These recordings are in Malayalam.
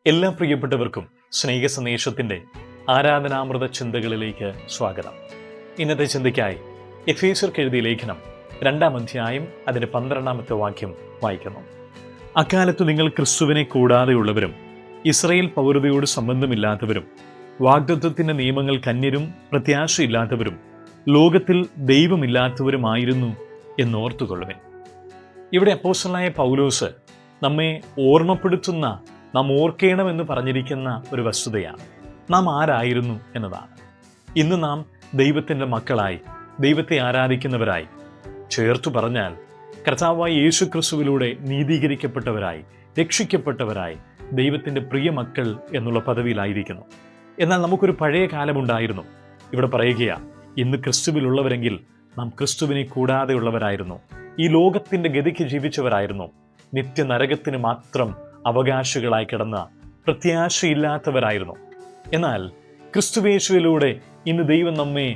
എല്ലാ പ്രിയപ്പെട്ടവർക്കും സ്നേഹ സന്ദേശത്തിൻ്റെ ആരാധനാമൃത ചിന്തകളിലേക്ക് സ്വാഗതം. ഇന്നത്തെ ചിന്തയ്ക്കായി എഫേസ്യർക്ക് എഴുതിയ ലേഖനം 2-ാം അധ്യായം അതിൻ്റെ 12-ാമത്തെ വാക്യം വായിക്കുന്നു. അക്കാലത്ത് നിങ്ങൾ ക്രിസ്തുവിനെ കൂടാതെയുള്ളവരും ഇസ്രായേൽ പൗരതയോട് സംബന്ധമില്ലാത്തവരും വാഗ്ദത്തത്തിൻ്റെ നിയമങ്ങൾക്ക് അന്യരും പ്രത്യാശയില്ലാത്തവരും ലോകത്തിൽ ദൈവമില്ലാത്തവരുമായിരുന്നു എന്നോർത്തുകൊള്ളുവിൻ. ഇവിടെ അപ്പോസ്തലനായ പൗലോസ് നമ്മെ ഓർമ്മപ്പെടുത്തുന്ന, നാം ഓർക്കേണമെന്ന് പറഞ്ഞിരിക്കുന്ന ഒരു വസ്തുതയാണ്. നാം ആരായിരുന്നു എന്നതാണ്. ഇന്ന് നാം ദൈവത്തിൻ്റെ മക്കളായി, ദൈവത്തെ ആരാധിക്കുന്നവരായി, ചേർത്തു പറഞ്ഞാൽ കർത്താവായ യേശു ക്രിസ്തുവിലൂടെ നീതീകരിക്കപ്പെട്ടവരായി, രക്ഷിക്കപ്പെട്ടവരായി, ദൈവത്തിൻ്റെ പ്രിയ മക്കൾ എന്നുള്ള പദവിയിലായിരിക്കുന്നു. എന്നാൽ നമുക്കൊരു പഴയ കാലമുണ്ടായിരുന്നു. ഇവിടെ പറയുകയാണ്, ഇന്ന് ക്രിസ്തുവിലുള്ളവരെങ്കിൽ നാം ക്രിസ്തുവിനെ കൂടാതെയുള്ളവരായിരുന്നു. ഈ ലോകത്തിൻ്റെ ഗതിക്ക് ജീവിച്ചവരായിരുന്നു. നിത്യനരകത്തിന് മാത്രം അവകാശികളായി കിടന്ന പ്രത്യാശയില്ലാത്തവരായിരുന്നു. എന്നാൽ ക്രിസ്തുയേശുവിലൂടെ ഇന്ന് ദൈവം നമ്മെ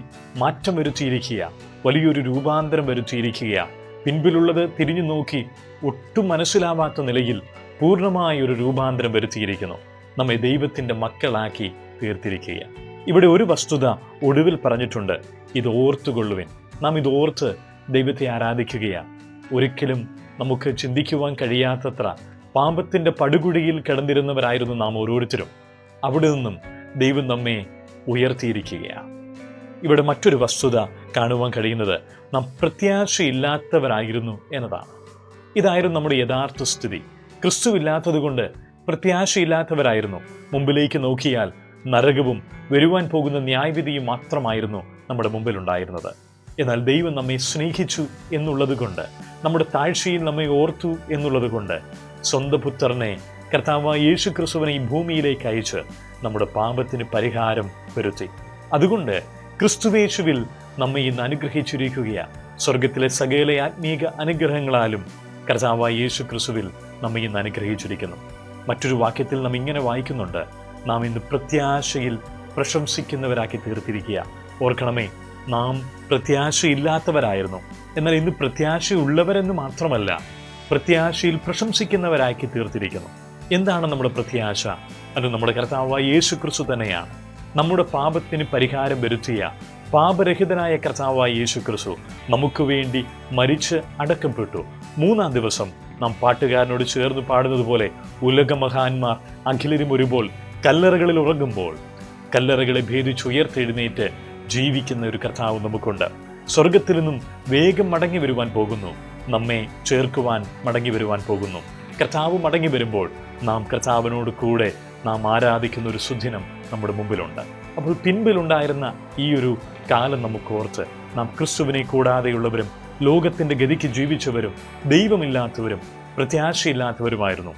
മാറ്റം വരുത്തിയിരിക്കുക, വലിയൊരു രൂപാന്തരം വരുത്തിയിരിക്കുക. പിൻപിലുള്ളത് തിരിഞ്ഞു നോക്കി ഒട്ടും മനസ്സിലാവാത്ത നിലയിൽ പൂർണ്ണമായ ഒരു രൂപാന്തരം വരുത്തിയിരിക്കുന്നു. നമ്മെ ദൈവത്തിൻ്റെ മക്കളാക്കി തീർത്തിരിക്കുക. ഇവിടെ ഒരു വസ്തുത ഒടുവിൽ പറഞ്ഞിട്ടുണ്ട്, ഇത് ഓർത്തുകൊള്ളുവിൻ. നാം ഇത് ഓർത്ത് ദൈവത്തെ ആരാധിക്കുകയാണ്. ഒരിക്കലും നമുക്ക് ചിന്തിക്കുവാൻ കഴിയാത്തത്ര പാപത്തിൻ്റെ പടുകുഴിയിൽ കിടന്നിരുന്നവരായിരുന്നു നാം ഓരോരുത്തരും. അവിടെ നിന്നും ദൈവം നമ്മെ ഉയർത്തിയിരിക്കുകയാണ്. ഇവിടെ മറ്റൊരു വസ്തുത കാണുവാൻ കഴിയുന്നത്, നാം പ്രത്യാശയില്ലാത്തവരായിരുന്നു എന്നതാണ്. ഇതായിരുന്നു നമ്മുടെ യഥാർത്ഥ സ്ഥിതി. ക്രിസ്തുവില്ലാത്തത് കൊണ്ട് പ്രത്യാശയില്ലാത്തവരായിരുന്നു. മുമ്പിലേക്ക് നോക്കിയാൽ നരകവും വരുവാൻ പോകുന്ന ന്യായവിധിയും മാത്രമായിരുന്നു നമ്മുടെ മുമ്പിലുണ്ടായിരുന്നത്. എന്നാൽ ദൈവം നമ്മെ സ്നേഹിച്ചു എന്നുള്ളത് കൊണ്ട്, നമ്മുടെ താഴ്ചയിൽ നമ്മെ ഓർത്തു എന്നുള്ളത് കൊണ്ട്, സ്വന്തം പുത്രനെ കർത്താവായ യേശു ക്രിസ്തുവിനെ ഈ ഭൂമിയിലേക്ക് അയച്ച് നമ്മുടെ പാപത്തിന് പരിഹാരം വരുത്തി. അതുകൊണ്ട് ക്രിസ്തുവേശുവിൽ നമ്മെ ഇന്ന് അനുഗ്രഹിച്ചിരിക്കുകയാണ്. സ്വർഗത്തിലെ സകല ആത്മീക അനുഗ്രഹങ്ങളാലും കർത്താവായ യേശു ക്രിസ്തുവിൽ നമ്മെ ഇന്ന് അനുഗ്രഹിച്ചിരിക്കുന്നു. മറ്റൊരു വാക്യത്തിൽ നാം ഇങ്ങനെ വായിക്കുന്നുണ്ട്, നാം ഇന്ന് പ്രത്യാശയിൽ പ്രശംസിക്കുന്നവരാക്കി തീർത്തിരിക്കുക. ഓർക്കണമേ, നാം പ്രത്യാശയില്ലാത്തവരായിരുന്നു. എന്നാൽ ഇന്ന് പ്രത്യാശയുള്ളവരെന്ന് മാത്രമല്ല, പ്രത്യാശയിൽ പ്രശംസിക്കുന്നവരാക്കി തീർത്തിരിക്കുന്നു. എന്താണ് നമ്മുടെ പ്രത്യാശ? അത് നമ്മുടെ കർത്താവായ യേശു ക്രിസ്തു തന്നെയാണ്. നമ്മുടെ പാപത്തിന് പരിഹാരം വരുത്തിയ പാപരഹിതനായ കർത്താവായ യേശു ക്രിസ്തു നമുക്ക് വേണ്ടി മരിച്ച് അടക്കപ്പെട്ടു. 3-ാം ദിവസം നാം പാട്ടുകാരനോട് ചേർന്ന് പാടുന്നത് പോലെ, ഉലകമഹാന്മാർ അഖിലരും ഒരുപോൽ കല്ലറകളിൽ ഉറങ്ങുമ്പോൾ കല്ലറകളെ ഭേദിച്ചുയർത്തെഴുന്നേറ്റ് ജീവിക്കുന്ന ഒരു കർത്താവ് നമുക്കുണ്ട്. സ്വർഗത്തിൽ നിന്നും വേഗം മടങ്ങി വരുവാൻ പോകുന്നു. നമ്മെ ചേർക്കുവാൻ മടങ്ങി വരുവാൻ പോകുന്നു. കർത്താവ് മടങ്ങി വരുമ്പോൾ നാം കർത്താവിനോട് കൂടെ നാം ആരാധിക്കുന്ന ഒരു സുദിനം നമ്മുടെ മുമ്പിലുണ്ട്. അപ്പോൾ പിൻപിലുണ്ടായിരുന്ന ഈ ഒരു കാലം നമുക്ക് ഓർത്ത്, നാം ക്രിസ്തുവിനെ കൂടാതെയുള്ളവരും ലോകത്തിൻ്റെ ഗതിക്ക് ജീവിച്ചവരും ദൈവമില്ലാത്തവരും പ്രത്യാശയില്ലാത്തവരുമായിരുന്നു.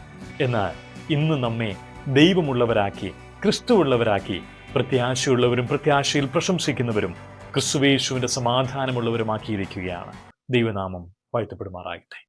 എന്നാൽ ഇന്ന് നമ്മെ ദൈവമുള്ളവരാക്കി, ക്രിസ്തുവുള്ളവരാക്കി, പ്രത്യാശയുള്ളവരും പ്രത്യാശയിൽ പ്രശംസിക്കുന്നവരും ക്രിസ്തുവേശുവിൻ്റെ സമാധാനമുള്ളവരുമാക്കിയിരിക്കുകയാണ്. ദൈവനാമം വാഴ്ത്തപ്പെടുമാറാകട്ടെ.